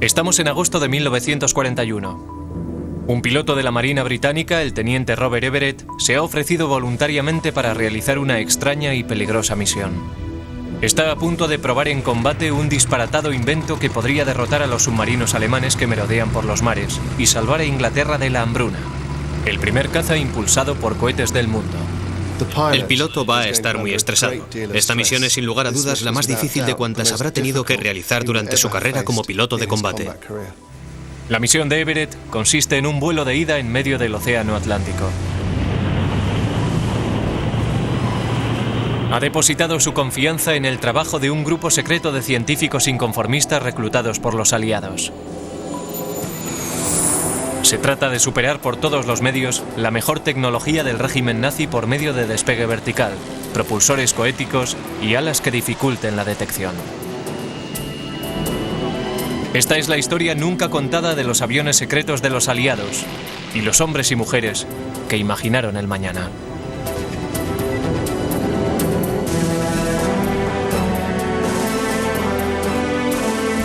Estamos en agosto de 1941. Un piloto de la Marina Británica, el teniente Robert Everett, se ha ofrecido voluntariamente para realizar una extraña y peligrosa misión. Está a punto de probar en combate un disparatado invento que podría derrotar a los submarinos alemanes que merodean por los mares y salvar a Inglaterra de la hambruna. El primer caza impulsado por cohetes del mundo. El piloto va a estar muy estresado. Esta misión es sin lugar a dudas la más difícil de cuantas habrá tenido que realizar durante su carrera como piloto de combate. La misión de Everett consiste en un vuelo de ida en medio del Océano Atlántico. Ha depositado su confianza en el trabajo de un grupo secreto de científicos inconformistas reclutados por los aliados. Se trata de superar por todos los medios la mejor tecnología del régimen nazi por medio de despegue vertical, propulsores cohéticos y alas que dificulten la detección. Esta es la historia nunca contada de los aviones secretos de los aliados y los hombres y mujeres que imaginaron el mañana.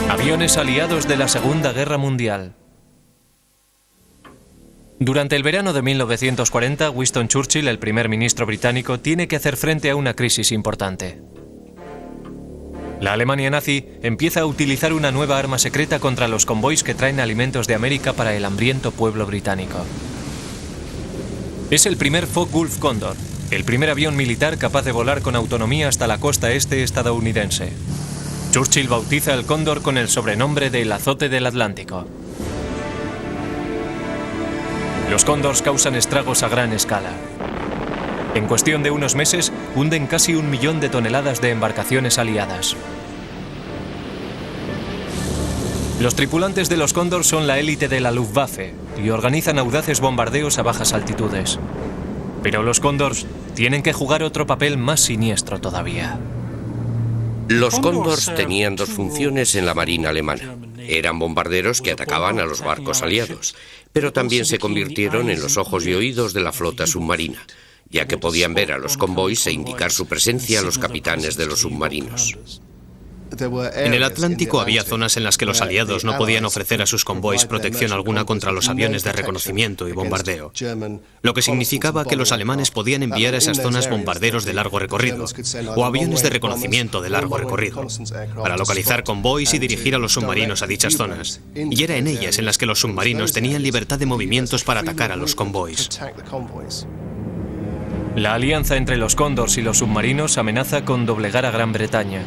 Aviones aliados de la Segunda Guerra Mundial. Durante el verano de 1940, Winston Churchill, el primer ministro británico, tiene que hacer frente a una crisis importante. La Alemania nazi empieza a utilizar una nueva arma secreta contra los convoys que traen alimentos de América para el hambriento pueblo británico. Es el primer Focke-Wulf Cóndor, el primer avión militar capaz de volar con autonomía hasta la costa este estadounidense. Churchill bautiza el Cóndor con el sobrenombre de El Azote del Atlántico. Los Cóndors causan estragos a gran escala. En cuestión de unos meses, hunden casi 1 millón de toneladas de embarcaciones aliadas. Los tripulantes de los Cóndor son la élite de la Luftwaffe y organizan audaces bombardeos a bajas altitudes. Pero los Cóndors tienen que jugar otro papel más siniestro todavía. Los Cóndors tenían dos funciones en la Marina alemana. Eran bombarderos que atacaban a los barcos aliados, pero también se convirtieron en los ojos y oídos de la flota submarina, ya que podían ver a los convoys e indicar su presencia a los capitanes de los submarinos. En el Atlántico había zonas en las que los aliados no podían ofrecer a sus convoys protección alguna contra los aviones de reconocimiento y bombardeo, lo que significaba que los alemanes podían enviar a esas zonas bombarderos de largo recorrido o aviones de reconocimiento de largo recorrido para localizar convoys y dirigir a los submarinos a dichas zonas, y era en ellas en las que los submarinos tenían libertad de movimientos para atacar a los convoys. La alianza entre los Cóndors y los submarinos amenaza con doblegar a Gran Bretaña.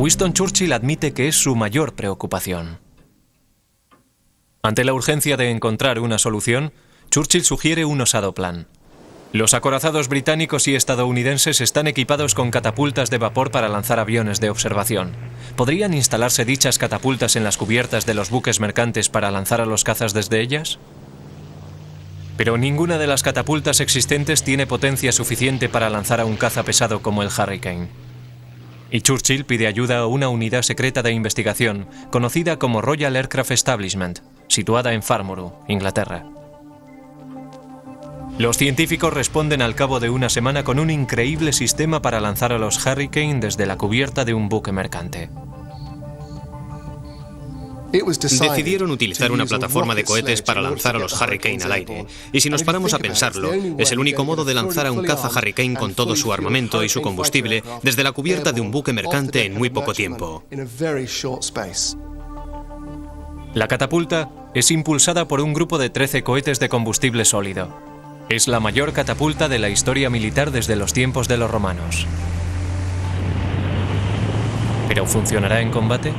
Winston Churchill admite que es su mayor preocupación. Ante la urgencia de encontrar una solución, Churchill sugiere un osado plan. Los acorazados británicos y estadounidenses están equipados con catapultas de vapor para lanzar aviones de observación. ¿Podrían instalarse dichas catapultas en las cubiertas de los buques mercantes para lanzar a los cazas desde ellas? Pero ninguna de las catapultas existentes tiene potencia suficiente para lanzar a un caza pesado como el Hurricane. Y Churchill pide ayuda a una unidad secreta de investigación, conocida como Royal Aircraft Establishment, situada en Farnborough, Inglaterra. Los científicos responden al cabo de una semana con un increíble sistema para lanzar a los Hurricane desde la cubierta de un buque mercante. Decidieron utilizar una plataforma de cohetes para lanzar a los Hurricane al aire. Y si nos paramos a pensarlo, es el único modo de lanzar a un caza Hurricane con todo su armamento y su combustible desde la cubierta de un buque mercante en muy poco tiempo. La catapulta es impulsada por un grupo de 13 cohetes de combustible sólido. Es la mayor catapulta de la historia militar desde los tiempos de los romanos. ¿Pero funcionará en combate?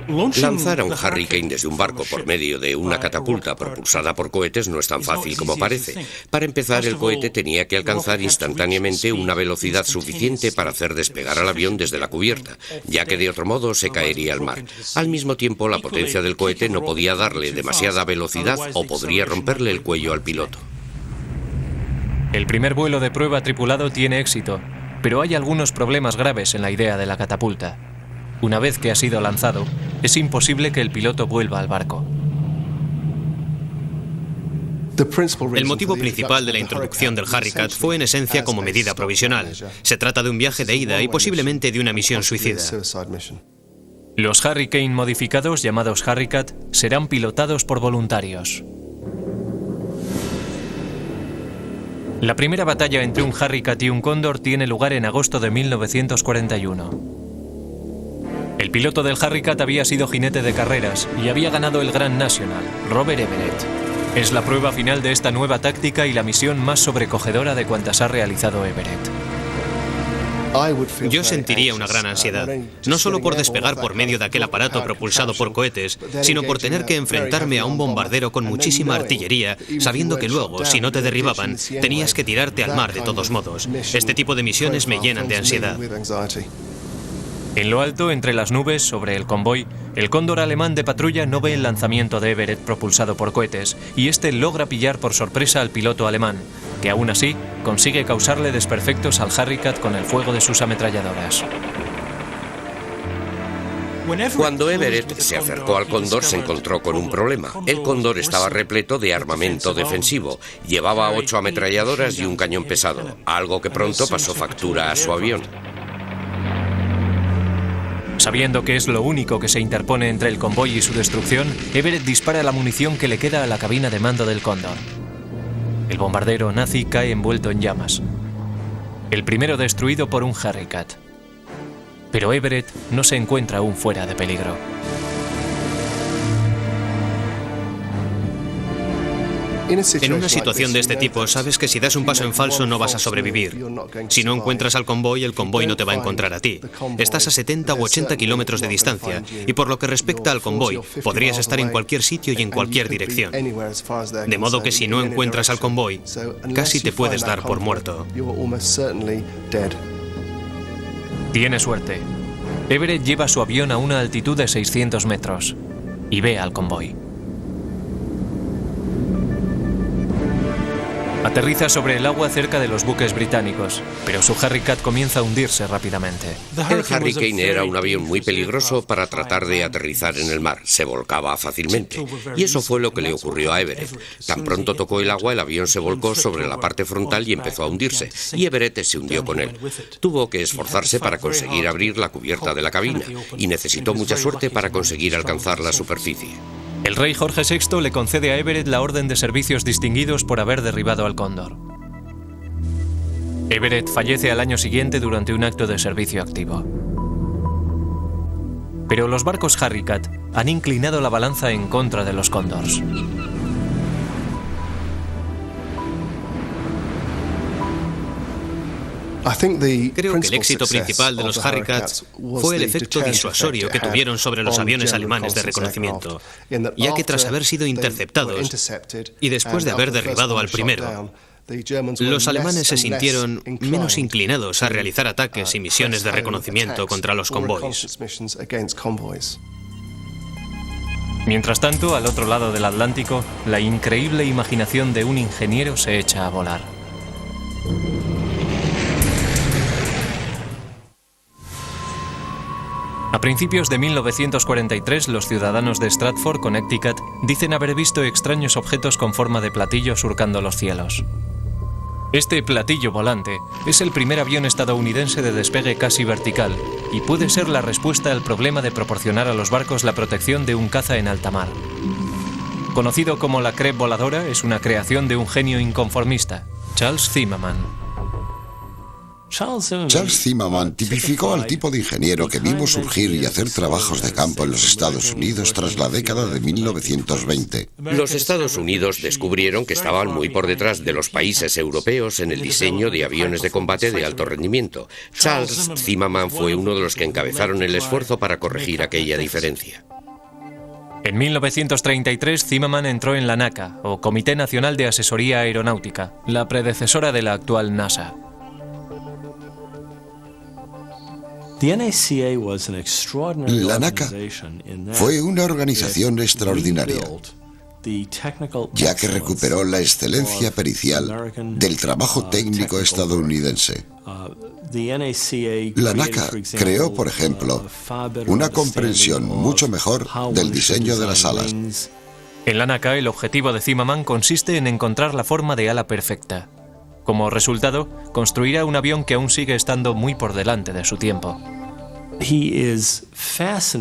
Lanzar a un Hurricane desde un barco por medio de una catapulta propulsada por cohetes no es tan fácil como parece. Para empezar, el cohete tenía que alcanzar instantáneamente una velocidad suficiente para hacer despegar al avión desde la cubierta, ya que de otro modo se caería al mar. Al mismo tiempo, la potencia del cohete no podía darle demasiada velocidad o podría romperle el cuello al piloto. El primer vuelo de prueba tripulado tiene éxito, pero hay algunos problemas graves en la idea de la catapulta. Una vez que ha sido lanzado, es imposible que el piloto vuelva al barco. El motivo principal de la introducción del Hurricane fue en esencia como medida provisional. Se trata de un viaje de ida y posiblemente de una misión suicida. Los Hurricane modificados, llamados Harricat, serán pilotados por voluntarios. La primera batalla entre un Harricat y un Cóndor tiene lugar en agosto de 1941. El piloto del Harricat había sido jinete de carreras y había ganado el Grand National, Robert Everett. Es la prueba final de esta nueva táctica y la misión más sobrecogedora de cuantas ha realizado Everett. Yo sentiría una gran ansiedad, no solo por despegar por medio de aquel aparato propulsado por cohetes, sino por tener que enfrentarme a un bombardero con muchísima artillería, sabiendo que luego, si no te derribaban, tenías que tirarte al mar de todos modos. Este tipo de misiones me llenan de ansiedad. En lo alto, entre las nubes, sobre el convoy, el Cóndor alemán de patrulla no ve el lanzamiento de Everett propulsado por cohetes y este logra pillar por sorpresa al piloto alemán, que aún así consigue causarle desperfectos al Harricat con el fuego de sus ametralladoras. Cuando Everett se acercó al Cóndor se encontró con un problema. El Cóndor estaba repleto de armamento defensivo. Llevaba 8 ametralladoras y un cañón pesado, algo que pronto pasó factura a su avión. Sabiendo que es lo único que se interpone entre el convoy y su destrucción, Everett dispara la munición que le queda a la cabina de mando del Cóndor. El bombardero nazi cae envuelto en llamas. El primero destruido por un Harricat. Pero Everett no se encuentra aún fuera de peligro. En una situación de este tipo, sabes que si das un paso en falso no vas a sobrevivir. Si no encuentras al convoy, el convoy no te va a encontrar a ti. Estás a 70 u 80 kilómetros de distancia, y por lo que respecta al convoy, podrías estar en cualquier sitio y en cualquier dirección. De modo que si no encuentras al convoy, casi te puedes dar por muerto. Tiene suerte. Everett lleva su avión a una altitud de 600 metros y ve al convoy. Aterriza sobre el agua cerca de los buques británicos, pero su Harricat comienza a hundirse rápidamente. El Hurricane era un avión muy peligroso para tratar de aterrizar en el mar. Se volcaba fácilmente. Y eso fue lo que le ocurrió a Everett. Tan pronto tocó el agua, el avión se volcó sobre la parte frontal y empezó a hundirse. Y Everett se hundió con él. Tuvo que esforzarse para conseguir abrir la cubierta de la cabina. Y necesitó mucha suerte para conseguir alcanzar la superficie. El rey Jorge VI le concede a Everett la Orden de Servicios Distinguidos por haber derribado al Cóndor. Everett fallece al año siguiente durante un acto de servicio activo. Pero los barcos Harricat han inclinado la balanza en contra de los Cóndors. Creo que el éxito principal de los Harricats fue el efecto disuasorio que tuvieron sobre los aviones alemanes de reconocimiento, ya que tras haber sido interceptados y después de haber derribado al primero, los alemanes se sintieron menos inclinados a realizar ataques y misiones de reconocimiento contra los convoys. Mientras tanto, al otro lado del Atlántico, la increíble imaginación de un ingeniero se echa a volar. A principios de 1943, los ciudadanos de Stratford, Connecticut, dicen haber visto extraños objetos con forma de platillo surcando los cielos. Este platillo volante es el primer avión estadounidense de despegue casi vertical y puede ser la respuesta al problema de proporcionar a los barcos la protección de un caza en alta mar. Conocido como la Creb voladora, es una creación de un genio inconformista, Charles Zimmermann. Charles Zimmermann tipificó al tipo de ingeniero que vimos surgir y hacer trabajos de campo en los Estados Unidos tras la década de 1920. Los Estados Unidos descubrieron que estaban muy por detrás de los países europeos en el diseño de aviones de combate de alto rendimiento. Charles Zimmermann fue uno de los que encabezaron el esfuerzo para corregir aquella diferencia. En 1933, Zimmermann entró en la NACA, o Comité Nacional de Asesoría Aeronáutica, la predecesora de la actual NASA. La NACA fue una organización extraordinaria, ya que recuperó la excelencia pericial del trabajo técnico estadounidense. La NACA creó, por ejemplo, una comprensión mucho mejor del diseño de las alas. En la NACA, el objetivo de Zimmermann consiste en encontrar la forma de ala perfecta. Como resultado, construirá un avión que aún sigue estando muy por delante de su tiempo.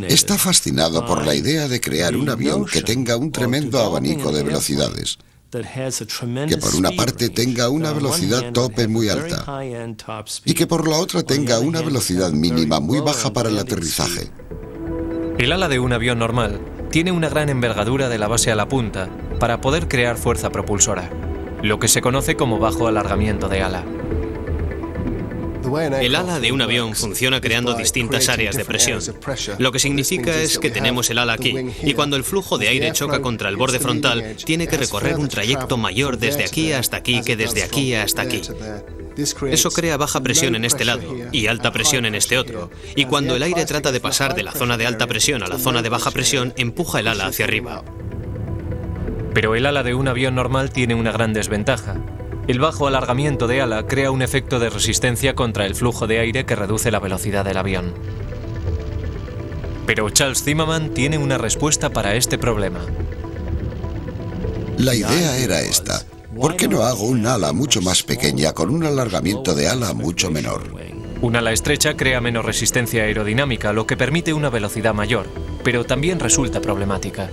Está fascinado por la idea de crear un avión que tenga un tremendo abanico de velocidades, que por una parte tenga una velocidad tope muy alta y que por la otra tenga una velocidad mínima muy baja para el aterrizaje. El ala de un avión normal tiene una gran envergadura de la base a la punta para poder crear fuerza propulsora, lo que se conoce como bajo alargamiento de ala. El ala de un avión funciona creando distintas áreas de presión. Lo que significa es que tenemos el ala aquí, y cuando el flujo de aire choca contra el borde frontal, tiene que recorrer un trayecto mayor desde aquí hasta aquí que desde aquí hasta aquí. Eso crea baja presión en este lado y alta presión en este otro, y cuando el aire trata de pasar de la zona de alta presión a la zona de baja presión, empuja el ala hacia arriba. Pero el ala de un avión normal tiene una gran desventaja. El bajo alargamiento de ala crea un efecto de resistencia contra el flujo de aire que reduce la velocidad del avión. Pero Charles Zimmermann tiene una respuesta para este problema. La idea era esta: ¿por qué no hago un ala mucho más pequeña con un alargamiento de ala mucho menor? Un ala estrecha crea menos resistencia aerodinámica, lo que permite una velocidad mayor, pero también resulta problemática.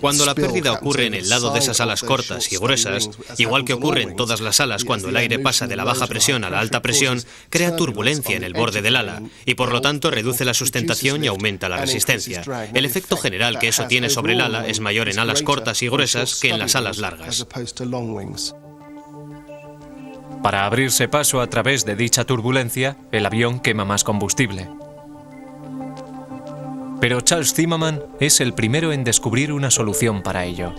Cuando la pérdida ocurre en el lado de esas alas cortas y gruesas, igual que ocurre en todas las alas cuando el aire pasa de la baja presión a la alta presión, crea turbulencia en el borde del ala y por lo tanto reduce la sustentación y aumenta la resistencia. El efecto general que eso tiene sobre el ala es mayor en alas cortas y gruesas que en las alas largas. Para abrirse paso a través de dicha turbulencia, el avión quema más combustible. Pero Charles Zimmermann es el primero en descubrir una solución para ello.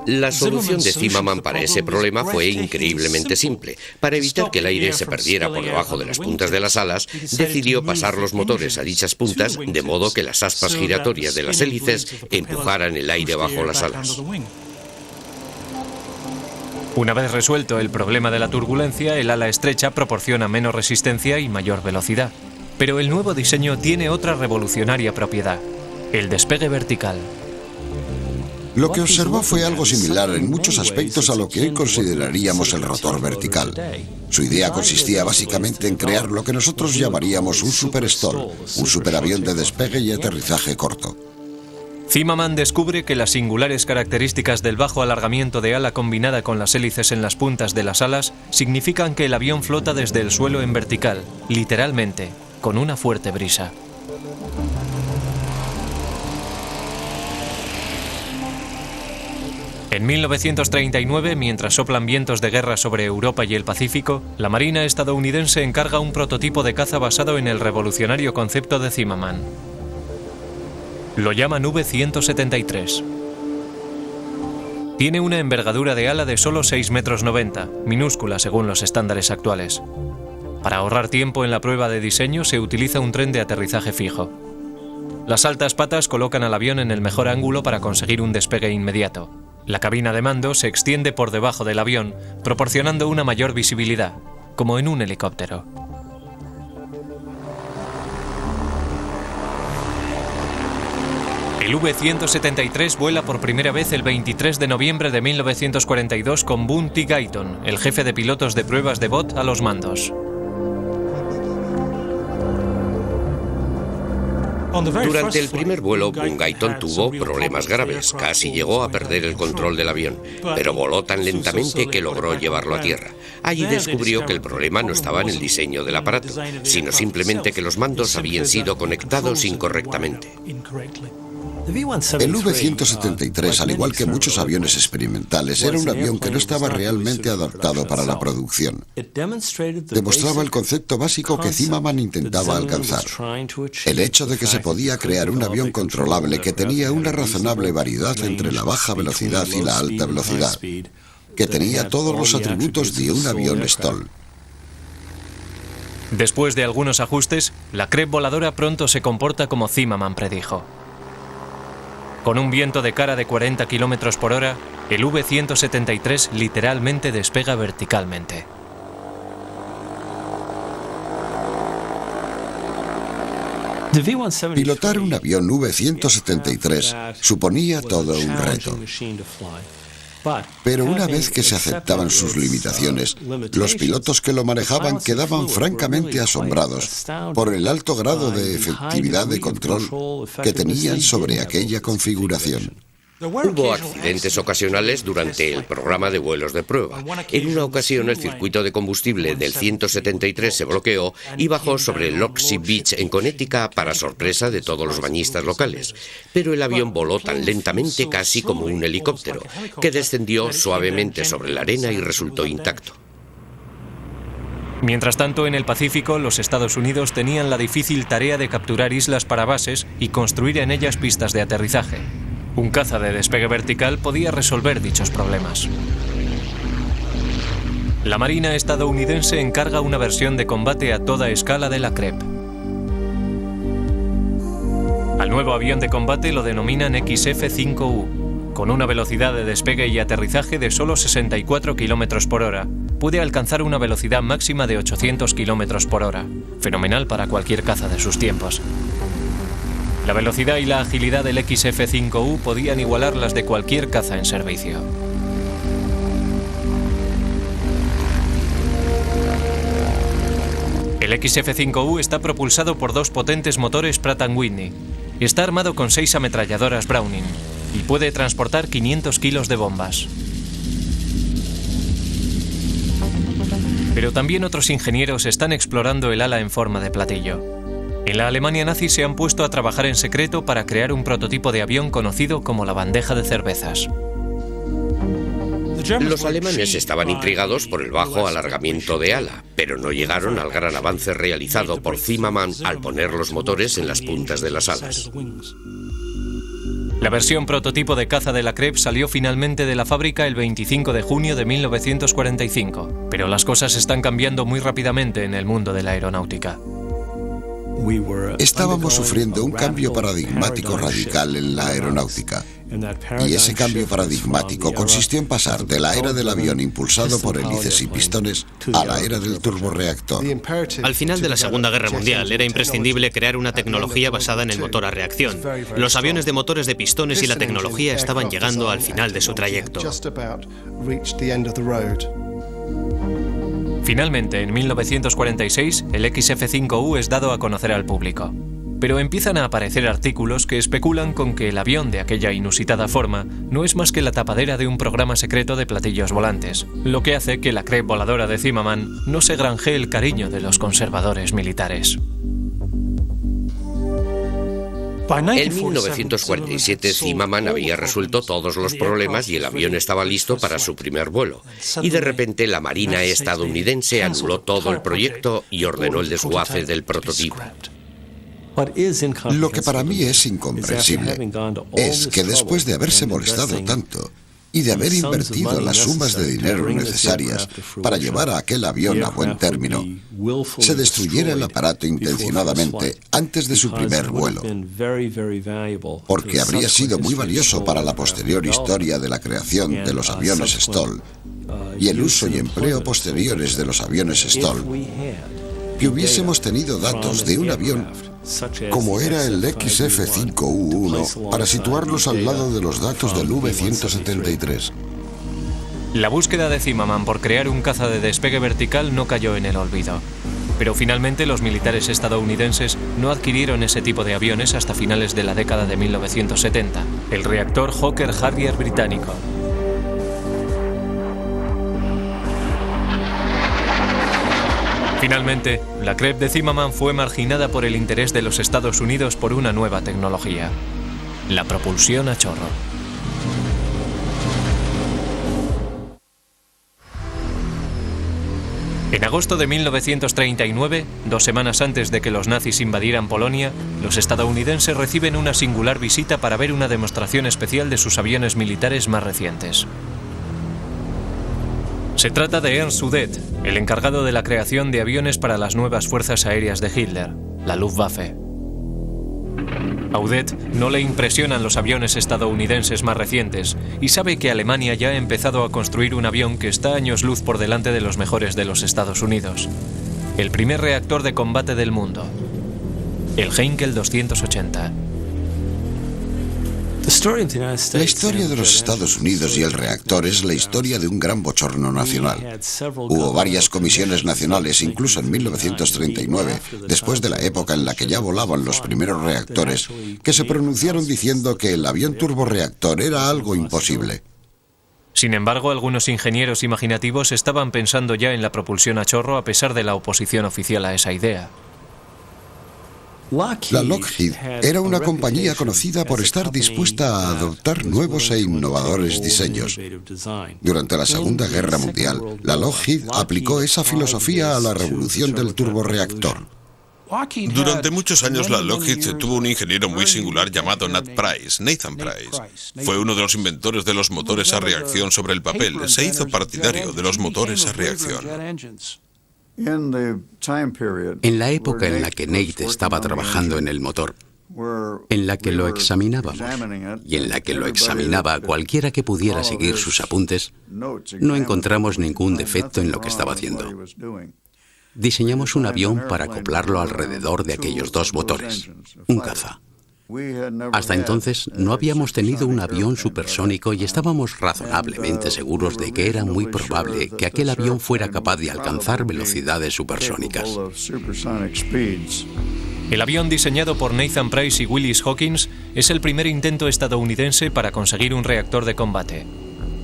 La solución de Zimmermann para ese problema fue increíblemente simple. Para evitar que el aire se perdiera por debajo de las puntas de las alas, decidió pasar los motores a dichas puntas de modo que las aspas giratorias de las hélices empujaran el aire bajo las alas. Una vez resuelto el problema de la turbulencia, el ala estrecha proporciona menos resistencia y mayor velocidad. Pero el nuevo diseño tiene otra revolucionaria propiedad: el despegue vertical. Lo que observó fue algo similar en muchos aspectos a lo que hoy consideraríamos el rotor vertical. Su idea consistía básicamente en crear lo que nosotros llamaríamos un superstall, un superavión de despegue y aterrizaje corto. Zimmermann descubre que las singulares características del bajo alargamiento de ala combinada con las hélices en las puntas de las alas significan que el avión flota desde el suelo en vertical, literalmente, con una fuerte brisa. En 1939, mientras soplan vientos de guerra sobre Europa y el Pacífico, la Marina estadounidense encarga un prototipo de caza basado en el revolucionario concepto de Zimmermann. Lo llaman V-173. Tiene una envergadura de ala de solo 6,90 metros, minúscula según los estándares actuales. Para ahorrar tiempo en la prueba de diseño se utiliza un tren de aterrizaje fijo. Las altas patas colocan al avión en el mejor ángulo para conseguir un despegue inmediato. La cabina de mando se extiende por debajo del avión, proporcionando una mayor visibilidad, como en un helicóptero. El V-173 vuela por primera vez el 23 de noviembre de 1942 con Boone T. Guyton, el jefe de pilotos de pruebas de Vought, a los mandos. Durante el primer vuelo, Boone Guyton tuvo problemas graves. Casi llegó a perder el control del avión, pero voló tan lentamente que logró llevarlo a tierra. Allí descubrió que el problema no estaba en el diseño del aparato, sino simplemente que los mandos habían sido conectados incorrectamente. El V-173, al igual que muchos aviones experimentales, era un avión que no estaba realmente adaptado para la producción. Demostraba el concepto básico que Zimmermann intentaba alcanzar: el hecho de que se podía crear un avión controlable que tenía una razonable variedad entre la baja velocidad y la alta velocidad, que tenía todos los atributos de un avión STOL. Después de algunos ajustes, la Creb voladora pronto se comporta como Zimmermann predijo. Con un viento de cara de 40 km por hora, el V-173 literalmente despega verticalmente. Pilotar un avión V-173 suponía todo un reto. Pero una vez que se aceptaban sus limitaciones, los pilotos que lo manejaban quedaban francamente asombrados por el alto grado de efectividad de control que tenían sobre aquella configuración. Hubo accidentes ocasionales durante el programa de vuelos de prueba. En una ocasión, el circuito de combustible del 173 se bloqueó y bajó sobre Loxie Beach, en Connecticut, para sorpresa de todos los bañistas locales. Pero el avión voló tan lentamente, casi como un helicóptero, que descendió suavemente sobre la arena y resultó intacto. Mientras tanto, en el Pacífico, los Estados Unidos tenían la difícil tarea de capturar islas para bases y construir en ellas pistas de aterrizaje. Un caza de despegue vertical podía resolver dichos problemas. La Marina estadounidense encarga una versión de combate a toda escala de la Crepe. Al nuevo avión de combate lo denominan XF-5U. Con una velocidad de despegue y aterrizaje de solo 64 km por hora, puede alcanzar una velocidad máxima de 800 km por hora, fenomenal para cualquier caza de sus tiempos. La velocidad y la agilidad del XF-5U podían igualar las de cualquier caza en servicio. El XF-5U está propulsado por dos potentes motores Pratt & Whitney y está armado con 6 ametralladoras Browning y puede transportar 500 kilos de bombas. Pero también otros ingenieros están explorando el ala en forma de platillo. En la Alemania nazi se han puesto a trabajar en secreto para crear un prototipo de avión conocido como la bandeja de cervezas. Los alemanes estaban intrigados por el bajo alargamiento de ala, pero no llegaron al gran avance realizado por Zimmermann al poner los motores en las puntas de las alas. La versión prototipo de caza de la Crepe salió finalmente de la fábrica el 25 de junio de 1945, pero las cosas están cambiando muy rápidamente en el mundo de la aeronáutica. Estábamos sufriendo un cambio paradigmático radical en la aeronáutica. Y ese cambio paradigmático consistió en pasar de la era del avión impulsado por hélices y pistones a la era del turborreactor. Al final de la Segunda Guerra Mundial era imprescindible crear una tecnología basada en el motor a reacción. Los aviones de motores de pistones y la tecnología estaban llegando al final de su trayecto. Finalmente, en 1946, el XF-5U es dado a conocer al público. Pero empiezan a aparecer artículos que especulan con que el avión de aquella inusitada forma no es más que la tapadera de un programa secreto de platillos volantes, lo que hace que la Crepe voladora de Zimmermann no se granjee el cariño de los conservadores militares. En 1947 Zimmermann había resuelto todos los problemas y el avión estaba listo para su primer vuelo. Y de repente la Marina estadounidense anuló todo el proyecto y ordenó el desguace del prototipo. Lo que para mí es incomprensible es que después de haberse molestado tanto y de haber invertido las sumas de dinero necesarias para llevar a aquel avión a buen término, se destruyera el aparato intencionadamente antes de su primer vuelo, porque habría sido muy valioso para la posterior historia de la creación de los aviones Stoll y el uso y empleo posteriores de los aviones Stoll, que hubiésemos tenido datos de un avión como era el XF-5U-1 para situarlos al lado de los datos del V-173. La búsqueda de Zimmermann por crear un caza de despegue vertical no cayó en el olvido. Pero finalmente los militares estadounidenses no adquirieron ese tipo de aviones hasta finales de la década de 1970, el reactor Hawker Harrier británico. Finalmente, la Crepe de Zimmermann fue marginada por el interés de los Estados Unidos por una nueva tecnología: la propulsión a chorro. En agosto de 1939, 2 semanas antes de que los nazis invadieran Polonia, los estadounidenses reciben una singular visita para ver una demostración especial de sus aviones militares más recientes. Se trata de Ernst Udet, el encargado de la creación de aviones para las nuevas fuerzas aéreas de Hitler, la Luftwaffe. A Udet no le impresionan los aviones estadounidenses más recientes y sabe que Alemania ya ha empezado a construir un avión que está años luz por delante de los mejores de los Estados Unidos. El primer reactor de combate del mundo, el Heinkel 280. La historia de los Estados Unidos y el reactor es la historia de un gran bochorno nacional. Hubo varias comisiones nacionales, incluso en 1939, después de la época en la que ya volaban los primeros reactores, que se pronunciaron diciendo que el avión turborreactor era algo imposible. Sin embargo, algunos ingenieros imaginativos estaban pensando ya en la propulsión a chorro a pesar de la oposición oficial a esa idea. La Lockheed era una compañía conocida por estar dispuesta a adoptar nuevos e innovadores diseños. Durante la Segunda Guerra Mundial, la Lockheed aplicó esa filosofía a la revolución del turborreactor. Durante muchos años la Lockheed tuvo un ingeniero muy singular llamado Nathan Price. Fue uno de los inventores de los motores a reacción sobre el papel. Se hizo partidario de los motores a reacción. En la época en la que Nate estaba trabajando en el motor, en la que lo examinábamos y en la que lo examinaba a cualquiera que pudiera seguir sus apuntes, no encontramos ningún defecto en lo que estaba haciendo. Diseñamos un avión para acoplarlo alrededor de aquellos dos motores, un caza. Hasta entonces no habíamos tenido un avión supersónico y estábamos razonablemente seguros de que era muy probable que aquel avión fuera capaz de alcanzar velocidades supersónicas. El avión diseñado por Nathan Price y Willis Hawkins es el primer intento estadounidense para conseguir un reactor de combate.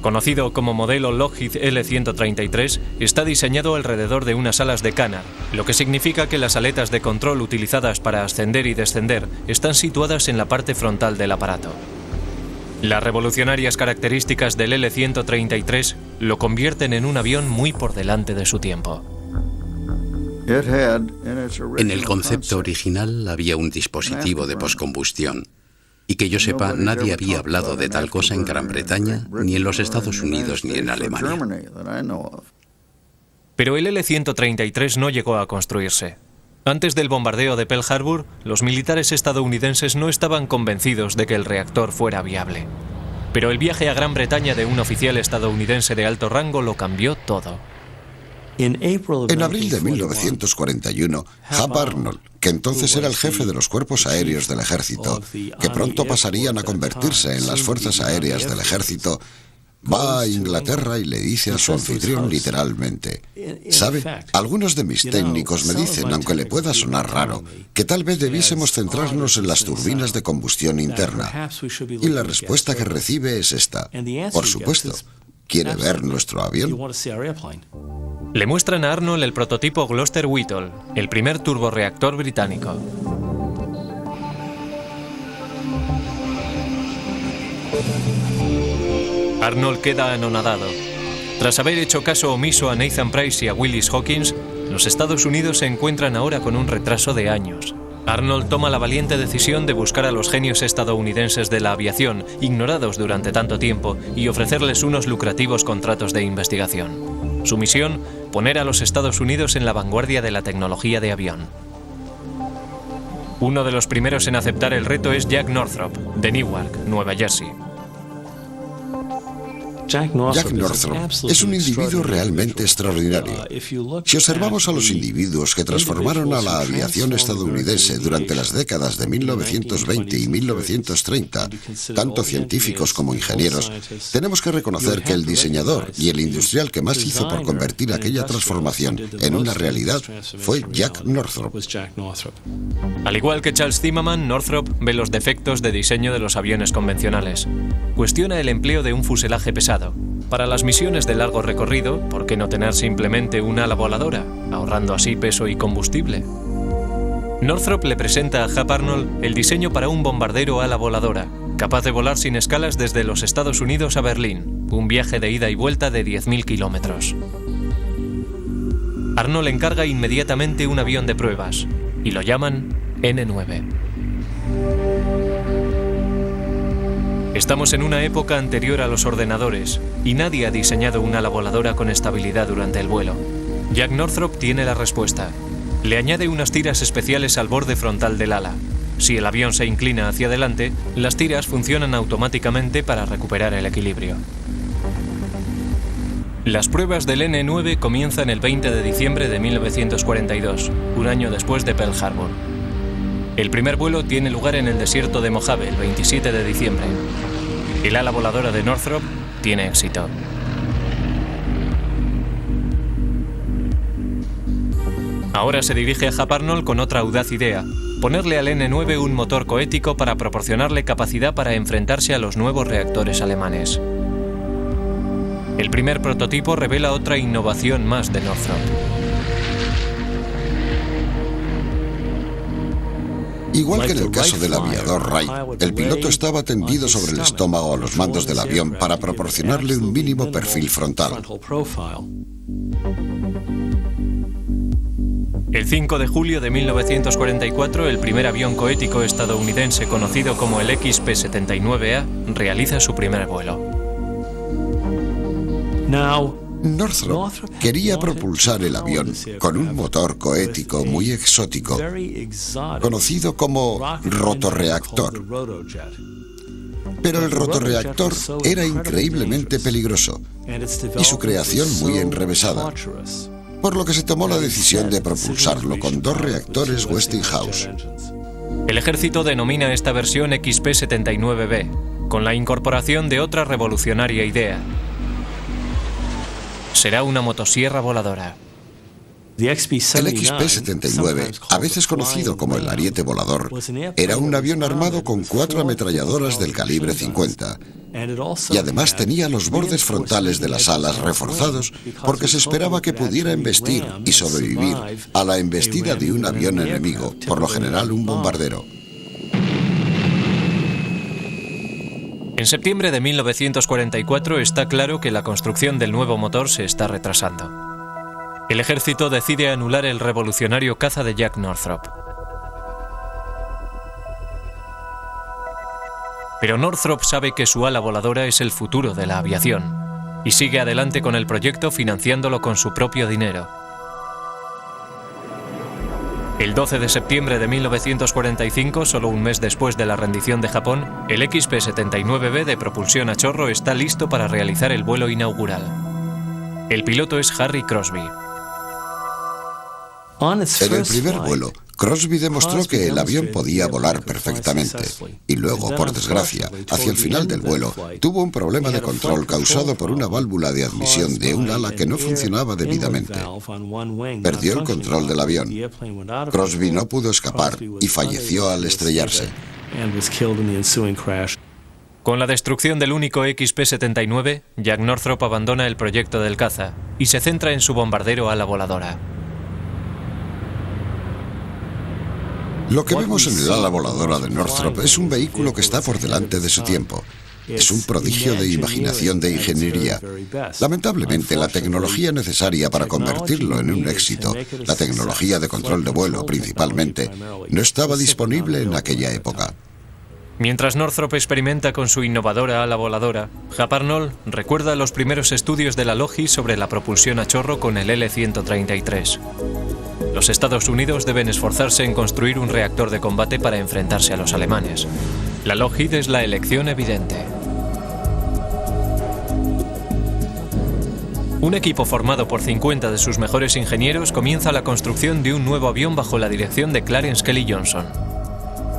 Conocido como modelo Lockheed L-133, está diseñado alrededor de unas alas de Canard, lo que significa que las aletas de control utilizadas para ascender y descender están situadas en la parte frontal del aparato. Las revolucionarias características del L-133 lo convierten en un avión muy por delante de su tiempo. En el concepto original había un dispositivo de poscombustión. Y que yo sepa, nadie había hablado de tal cosa en Gran Bretaña, ni en los Estados Unidos, ni en Alemania. Pero el L-133 no llegó a construirse. Antes del bombardeo de Pearl Harbor, los militares estadounidenses no estaban convencidos de que el reactor fuera viable. Pero el viaje a Gran Bretaña de un oficial estadounidense de alto rango lo cambió todo. En abril de 1941, Hap Arnold, que entonces era el jefe de los cuerpos aéreos del ejército, que pronto pasarían a convertirse en las fuerzas aéreas del ejército, va a Inglaterra y le dice a su anfitrión literalmente: ¿sabe? Algunos de mis técnicos me dicen, aunque le pueda sonar raro, que tal vez debiésemos centrarnos en las turbinas de combustión interna. Y la respuesta que recibe es esta: por supuesto. ¿Quiere ver nuestro avión? Le muestran a Arnold el prototipo Gloster Whittle, el primer turborreactor británico. Arnold queda anonadado. Tras haber hecho caso omiso a Nathan Price y a Willis Hawkins, los Estados Unidos se encuentran ahora con un retraso de años. Arnold toma la valiente decisión de buscar a los genios estadounidenses de la aviación, ignorados durante tanto tiempo, y ofrecerles unos lucrativos contratos de investigación. Su misión, poner a los Estados Unidos en la vanguardia de la tecnología de avión. Uno de los primeros en aceptar el reto es Jack Northrop, de Newark, Nueva Jersey. Jack Northrop es un individuo realmente extraordinario. Si observamos a los individuos que transformaron a la aviación estadounidense durante las décadas de 1920 y 1930, tanto científicos como ingenieros, tenemos que reconocer que el diseñador y el industrial que más hizo por convertir aquella transformación en una realidad fue Jack Northrop. Al igual que Charles Zimmerman, Northrop ve los defectos de diseño de los aviones convencionales. Cuestiona el empleo de un fuselaje pesado. Para las misiones de largo recorrido, ¿por qué no tener simplemente una ala voladora, ahorrando así peso y combustible? Northrop le presenta a Hap Arnold el diseño para un bombardero ala voladora, capaz de volar sin escalas desde los Estados Unidos a Berlín, un viaje de ida y vuelta de 10.000 kilómetros. Arnold encarga inmediatamente un avión de pruebas, y lo llaman N-9. Estamos en una época anterior a los ordenadores y nadie ha diseñado una ala voladora con estabilidad durante el vuelo. Jack Northrop tiene la respuesta. Le añade unas tiras especiales al borde frontal del ala. Si el avión se inclina hacia adelante, las tiras funcionan automáticamente para recuperar el equilibrio. Las pruebas del N-9 comienzan el 20 de diciembre de 1942, un año después de Pearl Harbor. El primer vuelo tiene lugar en el desierto de Mojave el 27 de diciembre. El ala voladora de Northrop tiene éxito. Ahora se dirige a Hap Arnold con otra audaz idea: ponerle al N-9 un motor coético para proporcionarle capacidad para enfrentarse a los nuevos reactores alemanes. El primer prototipo revela otra innovación más de Northrop. Igual que en el caso del aviador Wright, el piloto estaba tendido sobre el estómago a los mandos del avión para proporcionarle un mínimo perfil frontal. El 5 de julio de 1944, el primer avión coético estadounidense conocido como el XP-79A realiza su primer vuelo. Northrop quería propulsar el avión con un motor coético muy exótico, conocido como rotorreactor. Pero el rotorreactor era increíblemente peligroso y su creación muy enrevesada, por lo que se tomó la decisión de propulsarlo con 2 reactores Westinghouse. El ejército denomina esta versión XP-79B, con la incorporación de otra revolucionaria idea. Será una motosierra voladora. El XP-79, a veces conocido como el Ariete volador, era un avión armado con 4 ametralladoras del calibre 50 y además tenía los bordes frontales de las alas reforzados porque se esperaba que pudiera embestir y sobrevivir a la embestida de un avión enemigo, por lo general un bombardero. En septiembre de 1944 está claro que la construcción del nuevo motor se está retrasando. El ejército decide anular el revolucionario caza de Jack Northrop. Pero Northrop sabe que su ala voladora es el futuro de la aviación y sigue adelante con el proyecto financiándolo con su propio dinero. El 12 de septiembre de 1945, solo un mes después de la rendición de Japón, el XP-79B de propulsión a chorro está listo para realizar el vuelo inaugural. El piloto es Harry Crosby. En el primer vuelo, Crosby demostró que el avión podía volar perfectamente y luego, por desgracia, hacia el final del vuelo, tuvo un problema de control causado por una válvula de admisión de un ala que no funcionaba debidamente. Perdió el control del avión. Crosby no pudo escapar y falleció al estrellarse. Con la destrucción del único XP-79, Jack Northrop abandona el proyecto del caza y se centra en su bombardero ala voladora. Lo que vemos en el ala voladora de Northrop es un vehículo que está por delante de su tiempo. Es un prodigio de imaginación de ingeniería. Lamentablemente, la tecnología necesaria para convertirlo en un éxito, la tecnología de control de vuelo principalmente, no estaba disponible en aquella época. Mientras Northrop experimenta con su innovadora ala voladora, Hap Arnold recuerda los primeros estudios de la Lockheed sobre la propulsión a chorro con el L-133. Los Estados Unidos deben esforzarse en construir un reactor de combate para enfrentarse a los alemanes. La Lockheed es la elección evidente. Un equipo formado por 50 de sus mejores ingenieros comienza la construcción de un nuevo avión bajo la dirección de Clarence Kelly Johnson.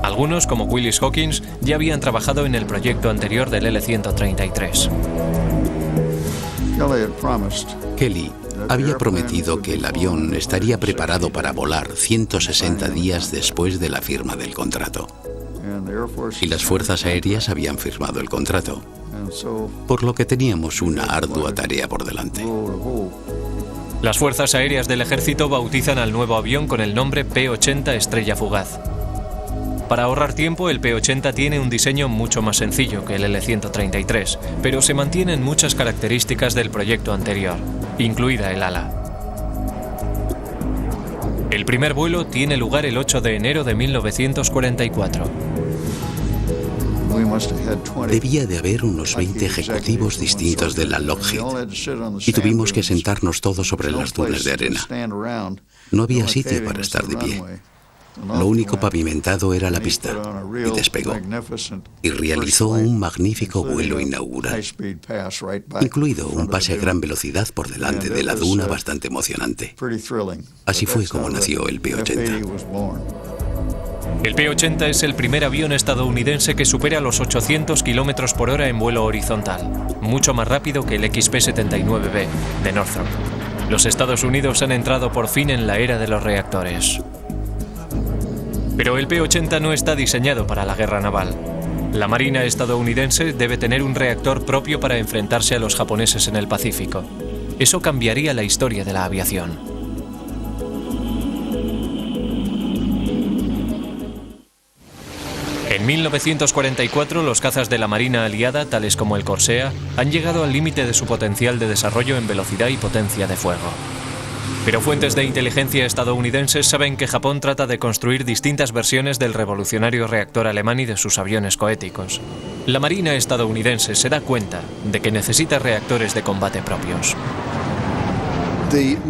Algunos, como Willis Hawkins, ya habían trabajado en el proyecto anterior del L-133. Kelly había prometido que el avión estaría preparado para volar 160 días después de la firma del contrato. Y las fuerzas aéreas habían firmado el contrato, por lo que teníamos una ardua tarea por delante. Las fuerzas aéreas del ejército bautizan al nuevo avión con el nombre P-80 Estrella Fugaz. Para ahorrar tiempo, el P-80 tiene un diseño mucho más sencillo que el L-133, pero se mantienen muchas características del proyecto anterior, incluida el ala. El primer vuelo tiene lugar el 8 de enero de 1944. Debía de haber unos 20 ejecutivos distintos de la Lockheed y tuvimos que sentarnos todos sobre las dunas de arena. No había sitio para estar de pie. Lo único pavimentado era la pista, y despegó, y realizó un magnífico vuelo inaugural, incluido un pase a gran velocidad por delante de la duna bastante emocionante. Así fue como nació el P-80. El P-80 es el primer avión estadounidense que supera los 800 km por hora en vuelo horizontal, mucho más rápido que el XP-79B de Northrop. Los Estados Unidos han entrado por fin en la era de los reactores. Pero el P-80 no está diseñado para la guerra naval. La Marina estadounidense debe tener un reactor propio para enfrentarse a los japoneses en el Pacífico. Eso cambiaría la historia de la aviación. En 1944, los cazas de la Marina aliada, tales como el Corsair, han llegado al límite de su potencial de desarrollo en velocidad y potencia de fuego. Pero fuentes de inteligencia estadounidenses saben que Japón trata de construir distintas versiones del revolucionario reactor alemán y de sus aviones cohéticos. La Marina estadounidense se da cuenta de que necesita reactores de combate propios.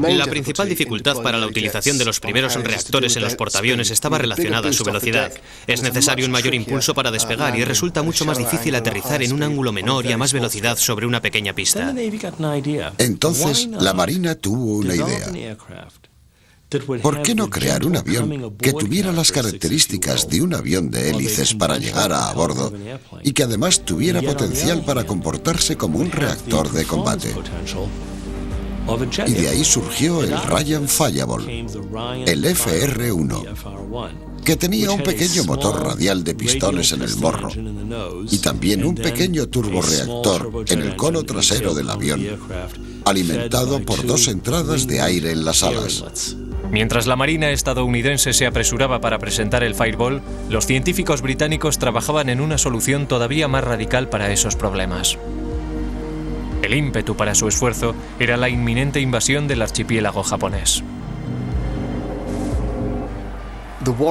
La principal dificultad para la utilización de los primeros reactores en los portaaviones estaba relacionada a su velocidad. Es necesario un mayor impulso para despegar y resulta mucho más difícil aterrizar en un ángulo menor y a más velocidad sobre una pequeña pista. Entonces, la Marina tuvo una idea. ¿Por qué no crear un avión que tuviera las características de un avión de hélices para llegar a bordo y que además tuviera potencial para comportarse como un reactor de combate? Y de ahí surgió el Ryan Fallable, el FR-1, que tenía un pequeño motor radial de pistones en el morro y también un pequeño turborreactor en el cono trasero del avión, alimentado por dos entradas de aire en las alas. Mientras la Marina estadounidense se apresuraba para presentar el Fireball, los científicos británicos trabajaban en una solución todavía más radical para esos problemas. El ímpetu para su esfuerzo era la inminente invasión del archipiélago japonés.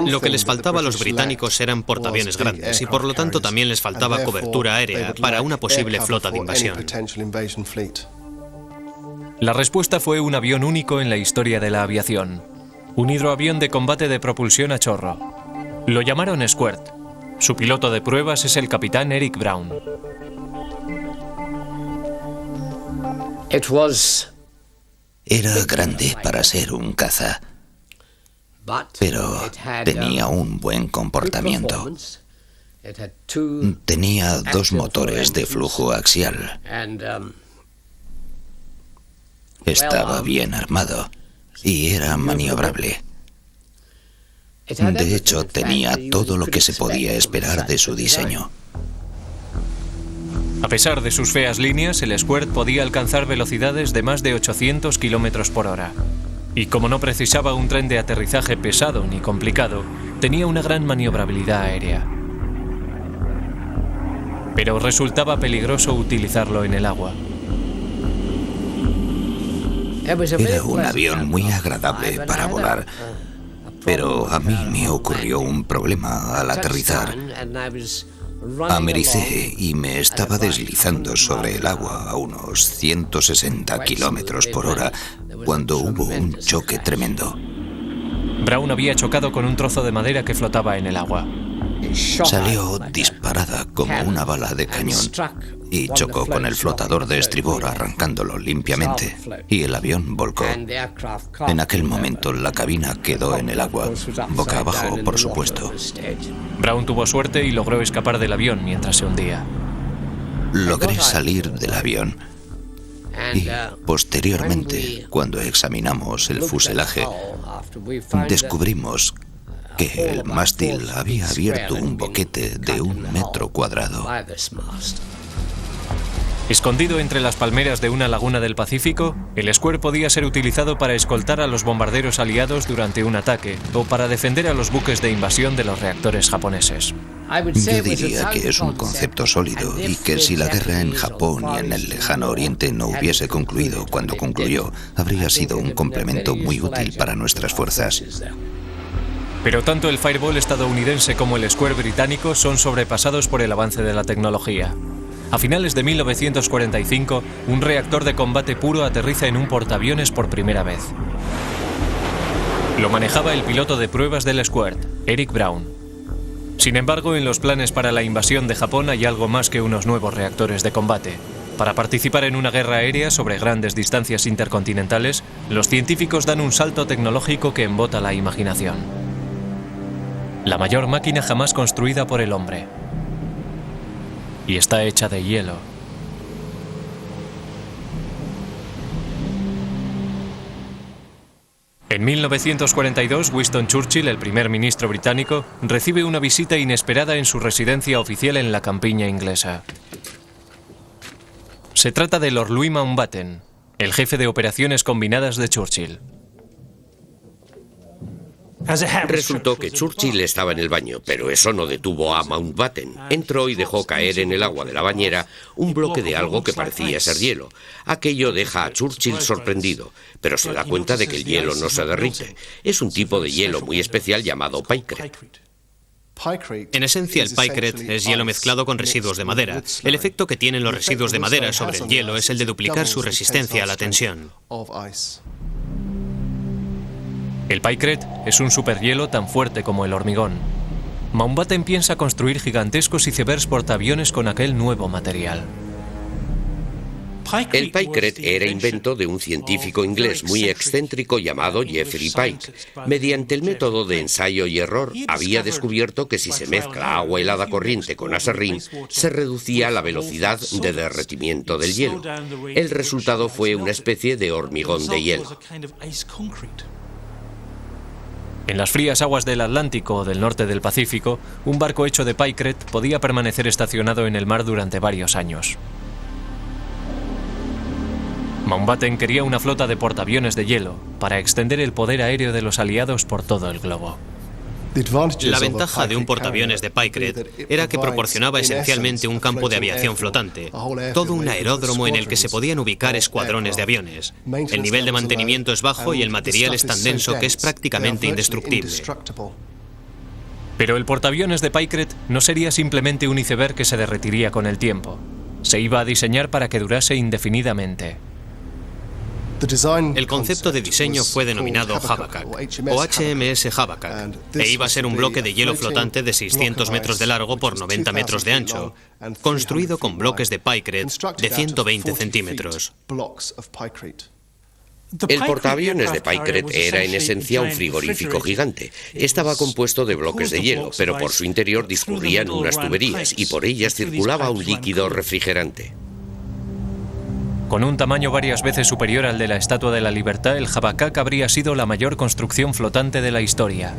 Lo que les faltaba a los británicos eran portaaviones grandes y por lo tanto también les faltaba cobertura aérea para una posible flota de invasión. La respuesta fue un avión único en la historia de la aviación, un hidroavión de combate de propulsión a chorro. Lo llamaron Squirt. Su piloto de pruebas es el capitán Eric Brown. Era grande para ser un caza, pero tenía un buen comportamiento. Tenía dos motores de flujo axial. Estaba bien armado y era maniobrable. De hecho, tenía todo lo que se podía esperar de su diseño. A pesar de sus feas líneas, el Squirt podía alcanzar velocidades de más de 800 km por hora. Y como no precisaba un tren de aterrizaje pesado ni complicado, tenía una gran maniobrabilidad aérea. Pero resultaba peligroso utilizarlo en el agua. Era un avión muy agradable para volar, pero a mí me ocurrió un problema al aterrizar. Americé y me estaba deslizando sobre el agua a unos 160 kilómetros por hora cuando hubo un choque tremendo. Brown había chocado con un trozo de madera que flotaba en el agua. Salió disparada como una bala de cañón y chocó con el flotador de estribor arrancándolo limpiamente y el avión volcó. En aquel momento la cabina quedó en el agua, boca abajo por supuesto. Brown tuvo suerte y logró escapar del avión mientras se hundía. Logré salir del avión y posteriormente, cuando examinamos el fuselaje, descubrimos que el mástil había abierto un boquete de 1 metro cuadrado. Escondido entre las palmeras de una laguna del Pacífico, el Squirt podía ser utilizado para escoltar a los bombarderos aliados durante un ataque o para defender a los buques de invasión de los reactores japoneses. Yo diría que es un concepto sólido y que si la guerra en Japón y en el lejano oriente no hubiese concluido cuando concluyó, habría sido un complemento muy útil para nuestras fuerzas. Pero tanto el Fireball estadounidense como el Squirt británico son sobrepasados por el avance de la tecnología. A finales de 1945, un reactor de combate puro aterriza en un portaaviones por primera vez. Lo manejaba el piloto de pruebas del Squirt, Eric Brown. Sin embargo, en los planes para la invasión de Japón hay algo más que unos nuevos reactores de combate. Para participar en una guerra aérea sobre grandes distancias intercontinentales, los científicos dan un salto tecnológico que embota la imaginación. la mayor máquina jamás construida por el hombre. Y está hecha de hielo. En 1942, Winston Churchill, el primer ministro británico, recibe una visita inesperada en su residencia oficial en la campiña inglesa. Se trata de Lord Louis Mountbatten, el jefe de operaciones combinadas de Churchill. Resultó que Churchill estaba en el baño, pero eso no detuvo a Mountbatten. Entró y dejó caer en el agua de la bañera un bloque de algo que parecía ser hielo. Aquello deja a Churchill sorprendido, pero se da cuenta de que el hielo no se derrite. Es un tipo de hielo muy especial llamado Pykrete. En esencia, el Pykrete es hielo mezclado con residuos de madera. El efecto que tienen los residuos de madera sobre el hielo es el de duplicar su resistencia a la tensión. El Pykrete es un superhielo tan fuerte como el hormigón. Mountbatten piensa construir gigantescos icebergs portaaviones con aquel nuevo material. El Pykrete era invento de un científico inglés muy excéntrico llamado Geoffrey Pike. Mediante el método de ensayo y error, había descubierto que si se mezcla agua helada corriente con aserrín, se reducía la velocidad de derretimiento del hielo. El resultado fue una especie de hormigón de hielo. En las frías aguas del Atlántico o del norte del Pacífico, un barco hecho de Pykrete podía permanecer estacionado en el mar durante varios años. Mountbatten quería una flota de portaaviones de hielo para extender el poder aéreo de los aliados por todo el globo. La ventaja de un portaaviones de Pykrete era que proporcionaba esencialmente un campo de aviación flotante, todo un aeródromo en el que se podían ubicar escuadrones de aviones. El nivel de mantenimiento es bajo y el material es tan denso que es prácticamente indestructible. Pero el portaaviones de Pykrete no sería simplemente un iceberg que se derretiría con el tiempo. Se iba a diseñar para que durase indefinidamente. El concepto de diseño fue denominado Habakkuk, o HMS Habakkuk, e iba a ser un bloque de hielo flotante de 600 metros de largo por 90 metros de ancho, construido con bloques de Pykrete de 120 centímetros. El portaaviones de Pykrete era en esencia un frigorífico gigante. Estaba compuesto de bloques de hielo, pero por su interior discurrían unas tuberías y por ellas circulaba un líquido refrigerante. Con un tamaño varias veces superior al de la Estatua de la Libertad, el Habakkuk habría sido la mayor construcción flotante de la historia.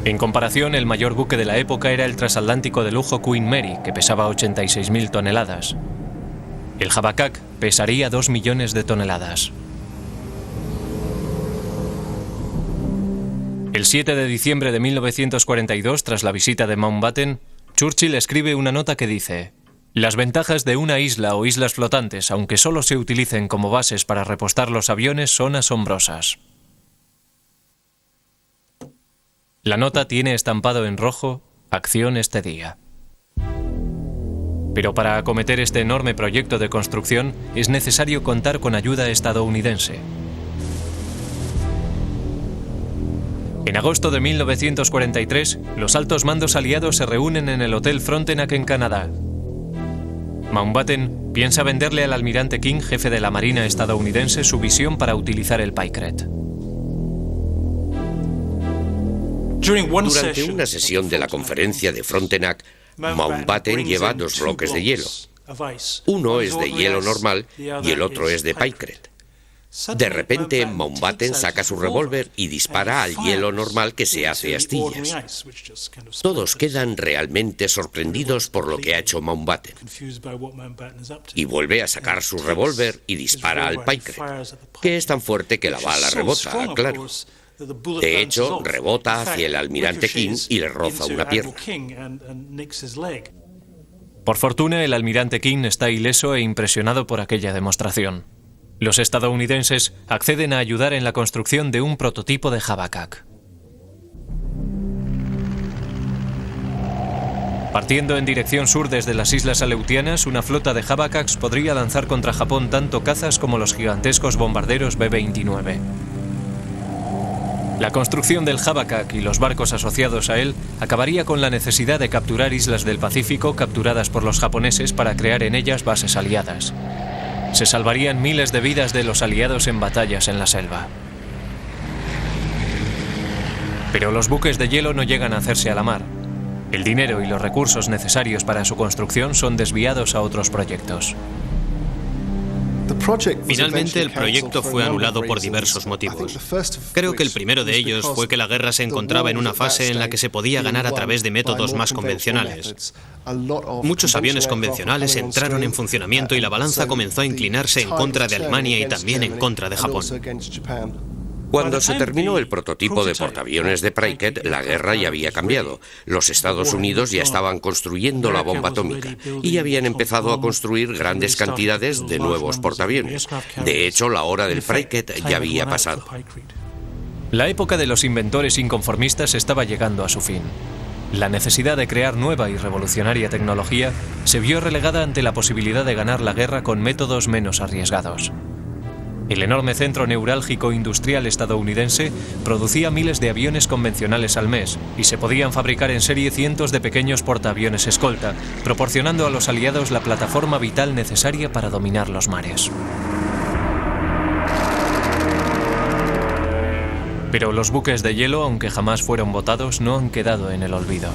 En comparación, el mayor buque de la época era el transatlántico de lujo Queen Mary, que pesaba 86.000 toneladas. El Habakkuk pesaría 2 millones de toneladas. El 7 de diciembre de 1942, tras la visita de Mountbatten, Churchill escribe una nota que dice: «Las ventajas de una isla o islas flotantes, aunque solo se utilicen como bases para repostar los aviones, son asombrosas». La nota tiene estampado en rojo: «Acción este día». Pero para acometer este enorme proyecto de construcción es necesario contar con ayuda estadounidense. En agosto de 1943, los altos mandos aliados se reúnen en el Hotel Frontenac en Canadá. Mountbatten piensa venderle al almirante King, jefe de la Marina estadounidense, su visión para utilizar el Pykrete. Durante una sesión de la conferencia de Frontenac, Mountbatten lleva 2 bloques de hielo. Uno es de hielo normal y el otro es de Pykrete. De repente, Mountbatten saca su revólver y dispara al hielo normal, que se hace astillas. Todos quedan realmente sorprendidos por lo que ha hecho Mountbatten. Y vuelve a sacar su revólver y dispara al Pykrete, que es tan fuerte que la bala rebota, claro. De hecho, rebota hacia el almirante King y le roza una pierna. Por fortuna, el almirante King está ileso e impresionado por aquella demostración. Los estadounidenses acceden a ayudar en la construcción de un prototipo de Habakkuk. Partiendo en dirección sur desde las Islas Aleutianas, una flota de Habakkuks podría lanzar contra Japón tanto cazas como los gigantescos bombarderos B-29. La construcción del Habakkuk y los barcos asociados a él acabaría con la necesidad de capturar islas del Pacífico capturadas por los japoneses para crear en ellas bases aliadas. Se salvarían miles de vidas de los aliados en batallas en la selva. Pero los buques de hielo no llegan a hacerse a la mar. El dinero y los recursos necesarios para su construcción son desviados a otros proyectos. Finalmente, el proyecto fue anulado por diversos motivos. Creo que el primero de ellos fue que la guerra se encontraba en una fase en la que se podía ganar a través de métodos más convencionales. Muchos aviones convencionales entraron en funcionamiento y la balanza comenzó a inclinarse en contra de Alemania y también en contra de Japón. Cuando se terminó el prototipo de portaaviones de Preiket, la guerra ya había cambiado. Los Estados Unidos ya estaban construyendo la bomba atómica y habían empezado a construir grandes cantidades de nuevos portaaviones. De hecho, la hora del Preiket ya había pasado. La época de los inventores inconformistas estaba llegando a su fin. La necesidad de crear nueva y revolucionaria tecnología se vio relegada ante la posibilidad de ganar la guerra con métodos menos arriesgados. El enorme centro neurálgico industrial estadounidense producía miles de aviones convencionales al mes y se podían fabricar en serie cientos de pequeños portaaviones escolta, proporcionando a los aliados la plataforma vital necesaria para dominar los mares. Pero los buques de hielo, aunque jamás fueron votados, no han quedado en el olvido.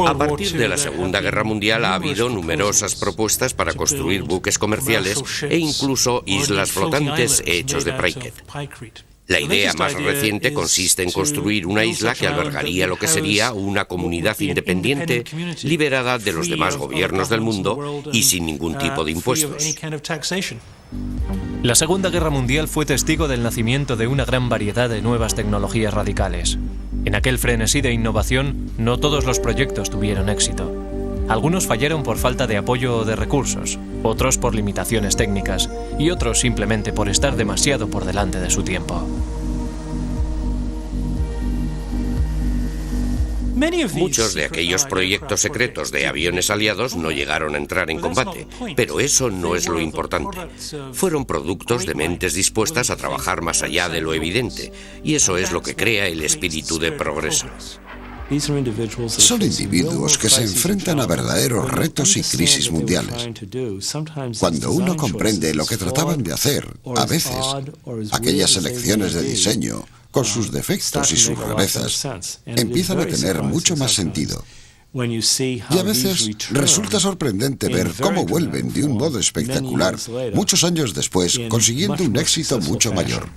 A partir de la Segunda Guerra Mundial ha habido numerosas propuestas para construir buques comerciales e incluso islas flotantes hechos de Preiket. La idea más reciente consiste en construir una isla que albergaría lo que sería una comunidad independiente, liberada de los demás gobiernos del mundo y sin ningún tipo de impuestos. La Segunda Guerra Mundial fue testigo del nacimiento de una gran variedad de nuevas tecnologías radicales. En aquel frenesí de innovación, no todos los proyectos tuvieron éxito. Algunos fallaron por falta de apoyo o de recursos, otros por limitaciones técnicas y otros simplemente por estar demasiado por delante de su tiempo. Muchos de aquellos proyectos secretos de aviones aliados no llegaron a entrar en combate, pero eso no es lo importante. Fueron productos de mentes dispuestas a trabajar más allá de lo evidente, y eso es lo que crea el espíritu de progreso. Son individuos que se enfrentan a verdaderos retos y crisis mundiales. Cuando uno comprende lo que trataban de hacer, a veces, aquellas elecciones de diseño, con sus defectos y sus rarezas, empiezan a tener mucho más sentido. Y a veces resulta sorprendente ver cómo vuelven de un modo espectacular, muchos años después, consiguiendo un éxito mucho mayor.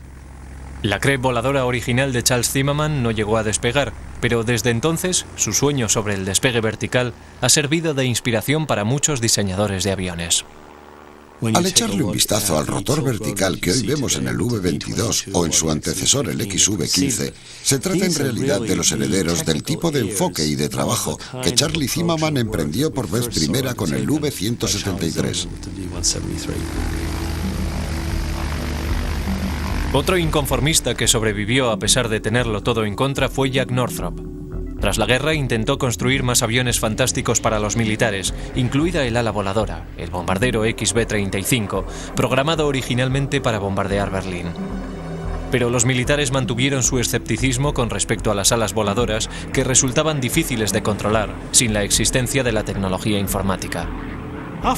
La Crepe voladora original de Charles Zimmermann no llegó a despegar, pero desde entonces su sueño sobre el despegue vertical ha servido de inspiración para muchos diseñadores de aviones. Al echarle un vistazo al rotor vertical que hoy vemos en el V-22 o en su antecesor el XV-15, se trata en realidad de los herederos del tipo de enfoque y de trabajo que Charlie Zimmermann emprendió por vez primera con el V-173. Otro inconformista que sobrevivió a pesar de tenerlo todo en contra fue Jack Northrop. Tras la guerra intentó construir más aviones fantásticos para los militares, incluida el ala voladora, el bombardero XB-35, programado originalmente para bombardear Berlín. Pero los militares mantuvieron su escepticismo con respecto a las alas voladoras, que resultaban difíciles de controlar sin la existencia de la tecnología informática.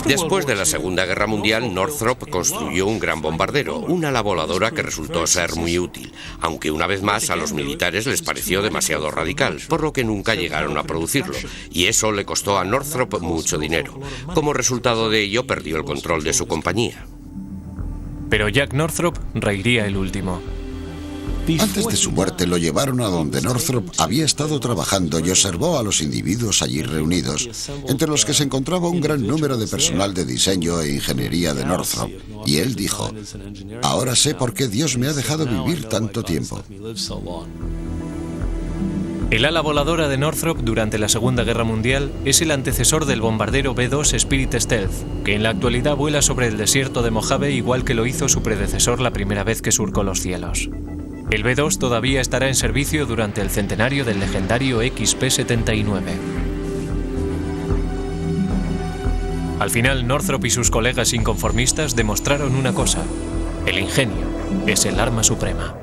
Después de la Segunda Guerra Mundial, Northrop construyó un gran bombardero, una ala voladora que resultó ser muy útil, aunque una vez más a los militares les pareció demasiado radical, por lo que nunca llegaron a producirlo, y eso le costó a Northrop mucho dinero. Como resultado de ello, perdió el control de su compañía. Pero Jack Northrop reiría el último. Antes de su muerte lo llevaron a donde Northrop había estado trabajando y observó a los individuos allí reunidos, entre los que se encontraba un gran número de personal de diseño e ingeniería de Northrop. Y él dijo: ahora sé por qué Dios me ha dejado vivir tanto tiempo. El ala voladora de Northrop durante la Segunda Guerra Mundial es el antecesor del bombardero B-2 Spirit Stealth, que en la actualidad vuela sobre el desierto de Mojave igual que lo hizo su predecesor la primera vez que surcó los cielos. El B-2 todavía estará en servicio durante el centenario del legendario XP-79. Al final, Northrop y sus colegas inconformistas demostraron una cosa: el ingenio es el arma suprema.